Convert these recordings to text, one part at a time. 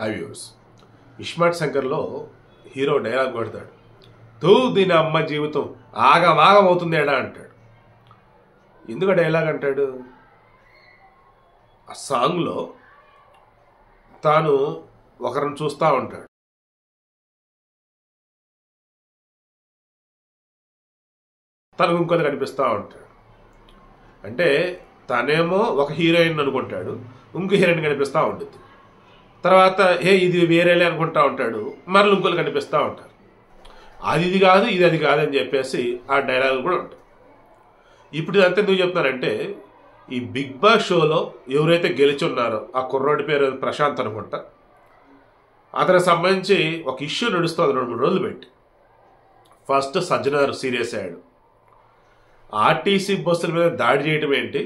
High viewers, iSmart శంకర్లో hero dialogue కొడతాడు. తూ దీని అమ్మ జీవితం ఆగమాగం అవుతుంది ఎడా అంటాడు. ఎందుకు డైలాగ్ అంటాడు? ఆ సాంగ్లో తాను ఒకరిని చూస్తూ ఉంటాడు. తనకు ఇంకొకరు కనిపిస్తూ ఉంటాడు. అంటే తనేమో ఒక హీరోయిన్ అనుకుంటాడు, ఇంకో హీరోయిన్ కనిపిస్తూ ఉంటుంది. తర్వాత ఇది వేరేలే అనుకుంటా ఉంటాడు, మరలు ఇంకోళ్ళు కనిపిస్తూ ఉంటారు. ఇది కాదు ఇది అది కాదు అని చెప్పేసి ఆ డైలాగులు కూడా ఉంటాయి. ఇప్పుడు ఇదంతా ఎందుకు చెప్తున్నానంటే, ఈ బిగ్ బాస్ షోలో ఎవరైతే గెలిచి ఉన్నారో ఆ కుర్రోడి పేరు ప్రశాంత్ అనుకుంటా, అతనికి సంబంధించి ఒక ఇష్యూ నడుస్తుంది 2-3 రోజులు పెట్టి. ఫస్ట్ సజ్జనార్ సీరియస్ అయ్యాడు. ఆర్టీసీ బస్సుల మీద దాడి చేయడం ఏంటి,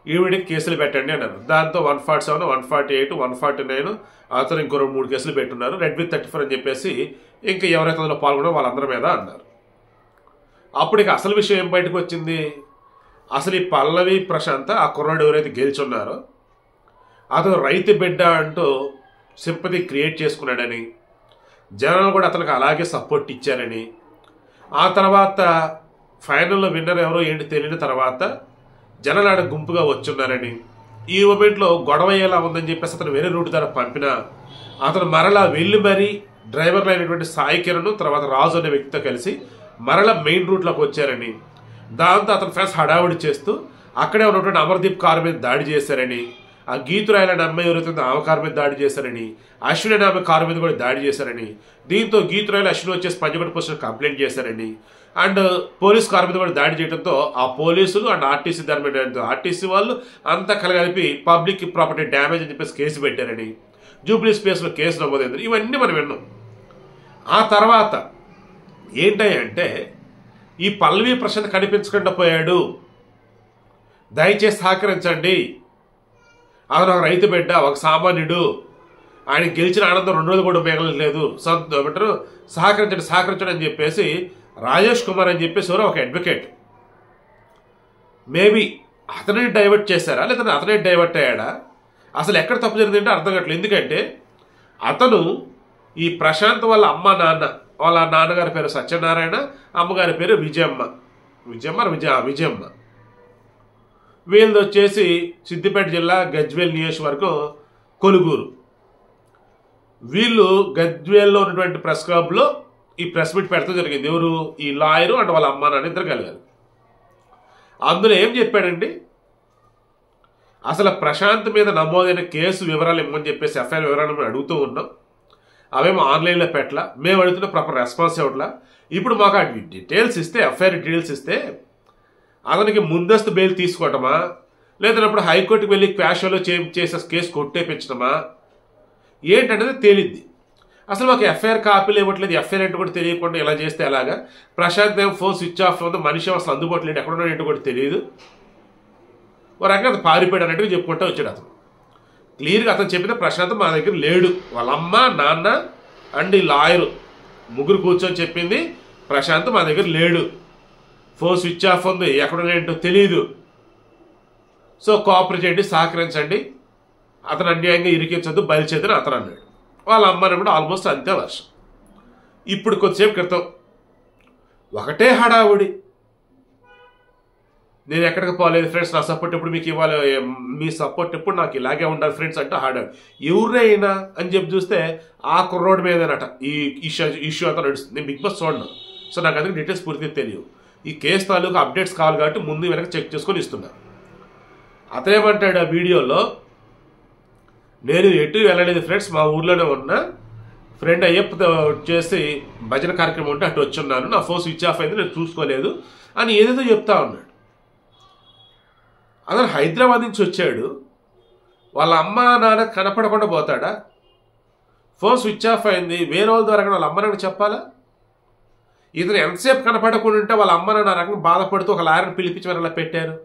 ఈవిడికి కేసులు పెట్టండి అన్నారు. దాంతో 147, 148, 149 అతను ఇంకో 2-3 కేసులు పెట్టున్నారు. రెడ్ విత్ 34 అని చెప్పేసి ఇంకా ఎవరైతే అందులో పాల్గొన్నారో వాళ్ళందరి మీద అన్నారు. అప్పుడు ఇక అసలు విషయం ఏం బయటకు వచ్చింది? అసలు ఈ పల్లవి ప్రశాంత్ ఆ కుర్రాడు ఎవరైతే గెలుచున్నారో అతను రైతు బిడ్డ అంటూ సింపతి క్రియేట్ చేసుకున్నాడని, జనాలు కూడా అతనికి అలాగే సపోర్ట్ ఇచ్చారని, ఆ తర్వాత ఫైనల్లో విన్నర్ ఎవరో ఏంటి తెలియని తర్వాత జనాలు ఆడ గుంపుగా వచ్చున్నారని, ఈ మూమెంట్లో గొడవ అయ్యేలా ఉందని చెప్పేసి అతను వేరే రూట్ ద్వారా పంపిన అతను మరలా వెళ్ళి మరీ డ్రైవర్లు అయినటువంటి సాయి కిరణ్ తర్వాత రాజు అనే వ్యక్తితో కలిసి మరలా మెయిన్ రూట్లోకి వచ్చారని, దాంతో అతను ఫ్రెండ్స్ హడావుడి చేస్తూ అక్కడే ఉన్నటువంటి అమర్దీప్ కారు మీద దాడి చేశారని, ఆ గీతురాయల అనే అమ్మాయి ఎవరైతే ఆమె కారు మీద దాడి చేశారని, అశ్విని అనే ఆమె కారు మీద కూడా దాడి చేశారని, దీంతో గీతురాయలు అశ్విని వచ్చేసి పంచగొట్ట పోలీసులు కంప్లైంట్ చేశారని, అండ్ పోలీస్ కారు మీద కూడా దాడి చేయడంతో ఆ పోలీసులు అండ్ ఆర్టీసీ దాని మీద ఆర్టీసీ వాళ్ళు అంతా కలిపి పబ్లిక్ ప్రాపర్టీ డ్యామేజ్ అని చెప్పేసి కేసు పెట్టారని, జూబ్లీ స్పేస్లో కేసు నమోదైంది. ఇవన్నీ మనం విన్నాం. ఆ తర్వాత ఏంటంటే ఈ పల్లవి ప్రశాంత్ కనిపించకుండా పోయాడు, దయచేసి సహకరించండి, అతను ఒక రైతు బిడ్డ, ఒక సామాన్యుడు, ఆయన గెలిచిన ఆనందం 2 రోజులు కూడా మిగలలేదు, ఏమంటారు సహకరించండి అని చెప్పేసి రాజేష్ కుమార్ అని చెప్పేసి ఒక అడ్వకేట్ మేబీ అతనే డైవర్ట్ చేశారా లేదా అతనే డైవర్ట్ అయ్యాడా, అసలు ఎక్కడ తప్పు జరిగిందంటే అర్థం కావట్లేదు. ఎందుకంటే అతను ఈ ప్రశాంత్ వాళ్ళ అమ్మ నాన్న, వాళ్ళ నాన్నగారి పేరు సత్యనారాయణ, అమ్మగారి పేరు విజయమ్మ. వీళ్ళది వచ్చేసి సిద్దిపేట జిల్లా గజ్వేల్ నియోజకవర్గం కొలుగూరు. వీళ్ళు గజ్వేల్లో ఉన్నటువంటి ప్రెస్ క్లబ్లో ఈ ప్రెస్ మీట్ పెడతాం జరిగింది. ఎవరు? ఈ లాయరు అండ్ వాళ్ళ అమ్మ నాన్న ఇద్దరు కలిగారు. అందులో ఏం చెప్పాడండి, అసలు ప్రశాంత్ మీద నమోదైన కేసు వివరాలు ఇవ్వమని చెప్పేసి ఎఫ్ఐఆర్ వివరాలు మేము అడుగుతూ ఉన్నాం, అవేమో ఆన్లైన్లో పెట్టలా, మేము అడుగుతున్న ప్రాపర్ రెస్పాన్స్ ఇవ్వట్లా. ఇప్పుడు మాకు ఆ డీటెయిల్స్ ఇస్తే, ఎఫ్ఐఆర్ డీటెయిల్స్ ఇస్తే అతనికి ముందస్తు బెయిల్ తీసుకోవటమా, లేదన్నప్పుడు హైకోర్టుకు వెళ్ళి క్వాషోలో చేసే కేసు కొట్టేపించడమా ఏంటనేది తేలిద్ది. అసలు మాకు ఎఫ్ఐఆర్ కాపీలు ఇవ్వట్లేదు, ఎఫ్ఐఆర్ ఏంటో కూడా తెలియకుండా ఇలా చేస్తే ఎలాగా? ప్రశాంత్ ఏమో ఫోన్ స్విచ్ ఆఫ్ ఉంది, మనిషి అసలు అందుబాటులో లేదు, ఎక్కడున్నాడు ఏంటో కూడా తెలియదు, ఒక రకంగా అతను పారిపోయాడు అన్నట్టుగా చెప్పుకుంటూ వచ్చాడు. అతను క్లియర్గా అతను చెప్పిన ప్రశాంత్ మా దగ్గర లేడు, వాళ్ళ అమ్మ నాన్న అండ్ ఈ లాయరు ముగ్గురు కూర్చొని చెప్పింది ప్రశాంత్ మా దగ్గర లేడు, ఫోన్ స్విచ్ ఆఫ్ ఉంది, ఎక్కడ ఏంటో తెలియదు, సో కోఆపరేట్ చేయండి, సహకరించండి, అతను అన్యాయంగా ఇరికించొద్దు, బయలుచేద్దని అతను అన్నాడు. వాళ్ళ అమ్మని కూడా ఆల్మోస్ట్ అంతే వర్షం. ఇప్పుడు కొద్దిసేపు క్రితం ఒకటే హడావుడి, నేను ఎక్కడికి పోలేదు ఫ్రెండ్స్, నా సపోర్ట్ ఎప్పుడు మీకు ఇవ్వాలి, మీ సపోర్ట్ ఎప్పుడు నాకు ఇలాగే ఉండాలి ఫ్రెండ్స్ అంటూ హడావుడి. ఎవరైనా అని చెప్పి చూస్తే ఆ కుర్రోడ్ మీదనట ఈ ఇష్యూ అంతా నడుస్తుంది. నేను బిగ్ బాస్ చూడను, సో నాకు అందుకు డీటెయిల్స్ పూర్తిగా తెలియదు. ఈ కేసు తాలూకు అప్డేట్స్ కావాలి కాబట్టి ముందు వెనక చెక్ చేసుకొని ఇస్తున్నారు. అతనేమంటాడు ఆ వీడియోలో, నేను ఎటు వెళ్ళలేదు ఫ్రెండ్స్, మా ఊర్లోనే ఉన్నా, ఫ్రెండ్ అయ్యప్ప చేసి భజన కార్యక్రమం ఉంటే అటు వచ్చున్నాను, నా ఫోన్ స్విచ్ ఆఫ్ అయింది, నేను చూసుకోలేదు అని ఏదేదో చెప్తా ఉన్నాడు. అతను హైదరాబాద్ నుంచి వచ్చాడు, వాళ్ళ అమ్మ నాన్న కనపడకుండా పోతాడా? ఫోన్ స్విచ్ ఆఫ్ అయింది, వేరే వాళ్ళ ద్వారా వాళ్ళ అమ్మ నాన్న చెప్పాలా? ఇతను ఎంతసేపు కనపడకుండా ఉంటే వాళ్ళ అమ్మ నాన్న రకంగా బాధపడుతూ ఒక లాయర్ని పిలిపించి మరి అలా పెట్టారు,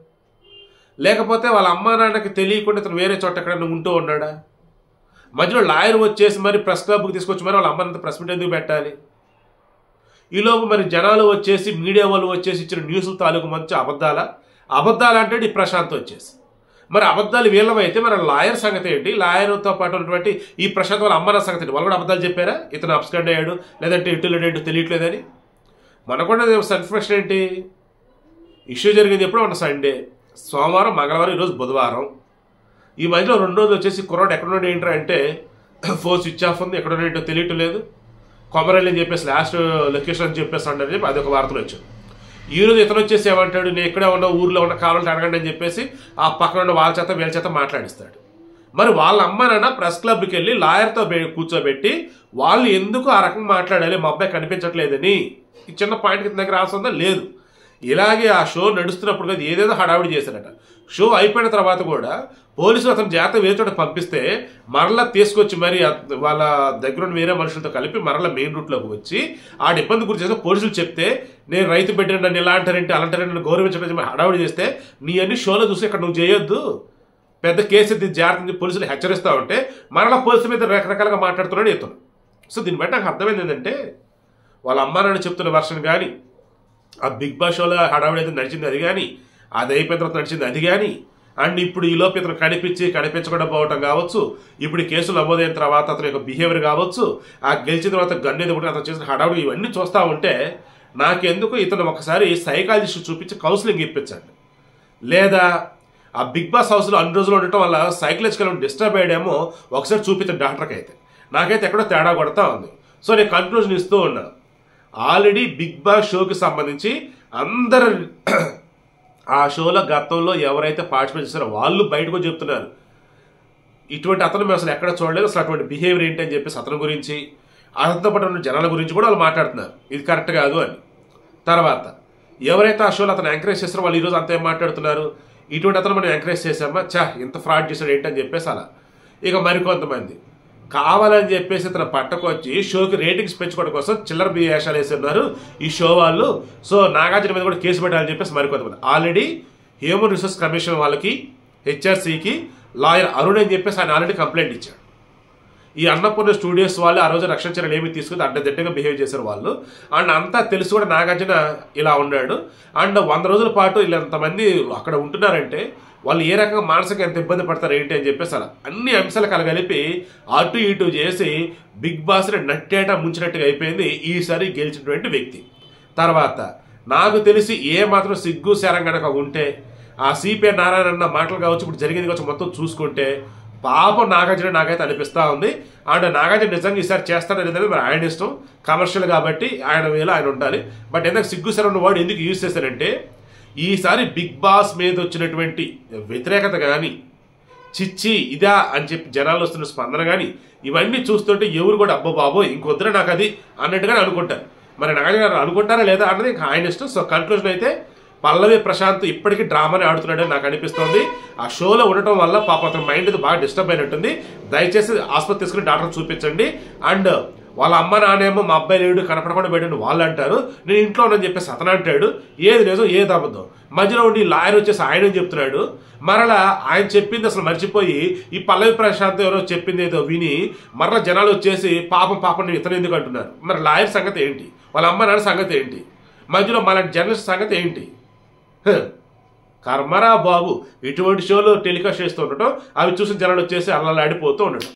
లేకపోతే వాళ్ళ అమ్మ నాన్నకి తెలియకుండా ఇతను వేరే చోట ఎక్కడైనా ఉంటూ ఉన్నాడా? మధ్యలో లాయర్ వచ్చేసి మరి ప్రెస్ క్లబ్కి తీసుకొచ్చి మరి వాళ్ళ అమ్మనంత ప్రెస్ మీట్ ఎందుకు పెట్టాలి? ఈలోపు మరి జనాలు వచ్చేసి మీడియా వాళ్ళు వచ్చేసి ఇచ్చిన న్యూస్ల తాలూకు మంచి అబద్ధాలు అంటాడు ఈ ప్రశాంత్ వచ్చేసి. మరి అబద్ధాలు వీళ్ళమైతే మరి లాయర్ సంగతి ఏంటి? లాయర్తో పాటు ఉన్నటువంటి ఈ ప్రశాంత్ వాళ్ళ అమ్మ సంగతి ఏంటి? వాళ్ళు కూడా అబద్ధాలు చెప్పారా ఇతను అబ్స్కాండ్ అయ్యాడు లేదంటే ఎటు తెలియట్లేదని? మనకుండా ఇన్ఫర్మేషన్ ఏంటి? ఇష్యూ జరిగింది ఎప్పుడు? మన సండే, సోమవారం, మంగళవారం, ఈరోజు బుధవారం. ఈ మధ్యలో 2 రోజులు వచ్చేసి కుర్రాడు ఎక్కడున్నాడు ఏంటంటే అంటే ఫోన్ స్విచ్ ఆఫ్ ఉంది, ఎక్కడున్నా ఏంటో తెలియటం లేదు, కొమరల్లి అని చెప్పేసి లాస్ట్ లొకేషన్ అని చెప్పేసి అని చెప్పి అదొక వార్తలు వచ్చాడు. ఈరోజు ఇతను వచ్చేసి ఏమంటాడు, నేను ఎక్కడే ఉన్న ఊర్లో ఉన్న కావాలంటే అడగండి అని చెప్పేసి ఆ పక్కన ఉన్న వాళ్ళ చేత వీళ్ళ చేత మాట్లాడిస్తాడు. మరి వాళ్ళ అమ్మనైనా ప్రెస్ క్లబ్కి వెళ్ళి లాయర్తో కూర్చోబెట్టి వాళ్ళు ఎందుకు ఆ రకంగా మాట్లాడాలి, మా అబ్బాయి కనిపించట్లేదని ఈ చిన్న పాయింట్ కింద దగ్గర రాస్తుందా? లేదు. ఇలాగే ఆ షో నడుస్తున్నప్పుడు కదా ఏదేదో హడావిడి చేశారట. షో అయిపోయిన తర్వాత కూడా పోలీసులు అతను జాగ్రత్త వేరే చోట పంపిస్తే మరలా తీసుకొచ్చి మరి వాళ్ళ దగ్గర ఉన్న వేరే మనుషులతో కలిపి మరలా మెయిన్ రూట్లోకి వచ్చి ఆడ ఇబ్బంది గురి చేస్తే పోలీసులు చెప్తే నేను రైతు బిడ్డ నన్ను ఇలా అంటారంటే అలాంటారంటే నన్ను గౌరవించడం హడావిడి చేస్తే నీ అన్ని షోలో చూసి ఇక్కడ నువ్వు చేయొద్దు, పెద్ద కేసు ఎత్తి జాగ్రత్త పోలీసులు హెచ్చరిస్తూ ఉంటే మరలా పోలీసుల మీద రకరకాలుగా మాట్లాడుతున్నాడు ఇతను. సో దీన్ని బట్టి నాకు అర్థమైంది ఏంటంటే వాళ్ళ అమ్మ నాన్న చెప్తున్న వర్షన్ కానీ, ఆ బిగ్ బాస్ షోలో హడావిడి అయితే నడిచింది అది కానీ, అది అయిపోయిన తర్వాత నడిచింది అది కానీ, అండ్ ఇప్పుడు ఈ లోపు ఇతను కనిపించకుండా పోవటం కావచ్చు, ఇప్పుడు ఈ కేసులు నమోదైన తర్వాత అతని యొక్క బిహేవియర్ కావచ్చు, ఆ గెలిచిన తర్వాత గన్నేది కూడా అతను చేసిన హడావుడి, ఇవన్నీ చూస్తూ ఉంటే నాకెందుకు ఇతను ఒకసారి సైకాలజిస్ట్ చూపించి కౌన్సిలింగ్ ఇప్పించండి, లేదా ఆ బిగ్ బాస్ హౌస్లో అన్ని రోజులు ఉండటం వల్ల సైకలాజికల్ డిస్టర్బ్ అయ్యాడేమో ఒకసారి చూపించండి డాక్టర్కి. అయితే నాకైతే ఎక్కడో తేడా కొడతా ఉంది. సో నేను కన్క్లూజన్ ఇస్తూ ఉన్నా. ఆల్రెడీ బిగ్ బాస్ షోకి సంబంధించి అందరు ఆ షోలో గతంలో ఎవరైతే పార్టిసిపేట్ చేస్తారో వాళ్ళు బయటకు చెప్తున్నారు, ఇటువంటి అతను మేము అసలు ఎక్కడ చూడలేదు, అసలు అటువంటి బిహేవియర్ ఏంటి అని చెప్పేసి అతని గురించి, అతనితో పాటు ఉన్న జనాల గురించి కూడా వాళ్ళు మాట్లాడుతున్నారు ఇది కరెక్ట్ కాదు అని. తర్వాత ఎవరైతే ఆ షోలో అతను ఎంకరేజ్ చేస్తారో వాళ్ళు ఈరోజు అంత ఏం మాట్లాడుతున్నారు, ఇటువంటి అతను మనం ఎంకరేజ్ చేసామా, ఇంత ఫ్రాడ్ చేశాడు ఏంటి అని చెప్పేసి అలా. ఇక మరికొంతమంది కావాలని చెప్పేసి తన పట్టకొచ్చి షోకి రేటింగ్స్ పెంచుకోవడం కోసం చిల్లర వేషాలు వేస్తున్నారు ఈ షో వాళ్ళు. సో నాగార్జున మీద కూడా కేసు పెట్టాలని చెప్పేసి మరికొంతమంది. ఆల్రెడీ హ్యూమన్ రిసోర్స్ కమిషన్ వాళ్ళకి, హెచ్ఆర్సీకి లాయర్ అరుణ్ అని చెప్పేసి ఆయన ఆల్రెడీ కంప్లైంట్ ఇచ్చాడు. ఈ అన్నపూర్ణ స్టూడియోస్ వాళ్ళు ఆ రోజు రక్షణ చర్యలు ఏమి తీసుకుని అడ్డదిడ్డగా బిహేవ్ చేశారు వాళ్ళు. అండ్ అంతా తెలిసి కూడా నాగార్జున ఇలా ఉన్నాడు. అండ్ 100 రోజుల పాటు ఇలా ఎంతమంది అక్కడ ఉంటున్నారంటే వాళ్ళు ఏ రకంగా మానసికంగా ఎంత ఇబ్బంది పడతారు ఏంటి అని చెప్పేసి అలా అన్ని అంశాలు కలగలిపి అటు ఇటు చేసి బిగ్ బాస్ని నట్టేట ముంచినట్టుగా అయిపోయింది ఈసారి గెలిచినటువంటి వ్యక్తి. తర్వాత నాకు తెలిసి ఏ మాత్రం సిగ్గు శరం కనుక ఉంటే ఆ సిపిఐ నారాయణ అన్న మాటలు కావచ్చు, ఇప్పుడు జరిగింది కావచ్చు, మొత్తం చూసుకుంటే పాపం నాగార్జున నాకైతే అనిపిస్తూ ఉంది. అండ్ నాగార్జున నిజంగా ఈసారి చేస్తాడో లేదని మరి ఆయన ఇష్టం, కమర్షియల్ కాబట్టి ఆయన వేళ ఆయన ఉండాలి. బట్ ఎందుకు సిగ్గు శరం ఉన్న వాడు ఎందుకు యూజ్ చేశారంటే ఈసారి బిగ్ బాస్ మీద వచ్చినటువంటి వ్యతిరేకత కానీ, చిచ్చి ఇదా అని చెప్పి జనాలు వస్తున్న స్పందన కానీ, ఇవన్నీ చూస్తుంటే ఎవరు కూడా అబ్బో బాబో ఇంకొద్దరు నాకు అది అన్నట్టుగానే అనుకుంటారు. మరి నాగార్జున గారు అనుకుంటారా లేదా అన్నది ఇంకా ఆయన ఇష్టం. సో కన్క్లూజన్ అయితే పల్లవి ప్రశాంత్ ఇప్పటికీ డ్రామాని ఆడుతున్నాడని నాకు అనిపిస్తోంది. ఆ షోలో ఉండటం వల్ల పాపం అతని మైండ్ బాగా డిస్టర్బ్ అయినట్టుంది. దయచేసి ఆసుపత్రి తీసుకుని డాక్టర్ చూపించండి. అండ్ వాళ్ళ అమ్మ నానేమో మా అబ్బాయి లేడు కనపడకుండా పెట్టండి వాళ్ళు అంటారు, నేను ఇంట్లో ఉన్నాను చెప్పేసి అతను అంటాడు. ఏది నిజం ఏది అబద్ధం మధ్యలో ఉండి లాయర్ వచ్చేసి ఆయన చెప్తున్నాడు. మరలా ఆయన చెప్పింది అసలు మర్చిపోయి ఈ పల్లవి ప్రశాంత్ ఎవరో చెప్పింది ఏదో విని మరలా జనాలు వచ్చేసి పాపం ఇతను ఎందుకు అంటున్నారు. మరి లాయర్ సంగతి ఏంటి, వాళ్ళ అమ్మ నాన్న సంగతి ఏంటి, మధ్యలో మళ్ళీ జర్నలిస్ట్ సంగతి ఏంటి? కర్మరా బాబు, ఇటువంటి షోలు టెలికాస్ట్ చేస్తూ ఉండటం, అవి చూసి జనాలు వచ్చేసి అల్లలాడిపోతూ ఉండటం.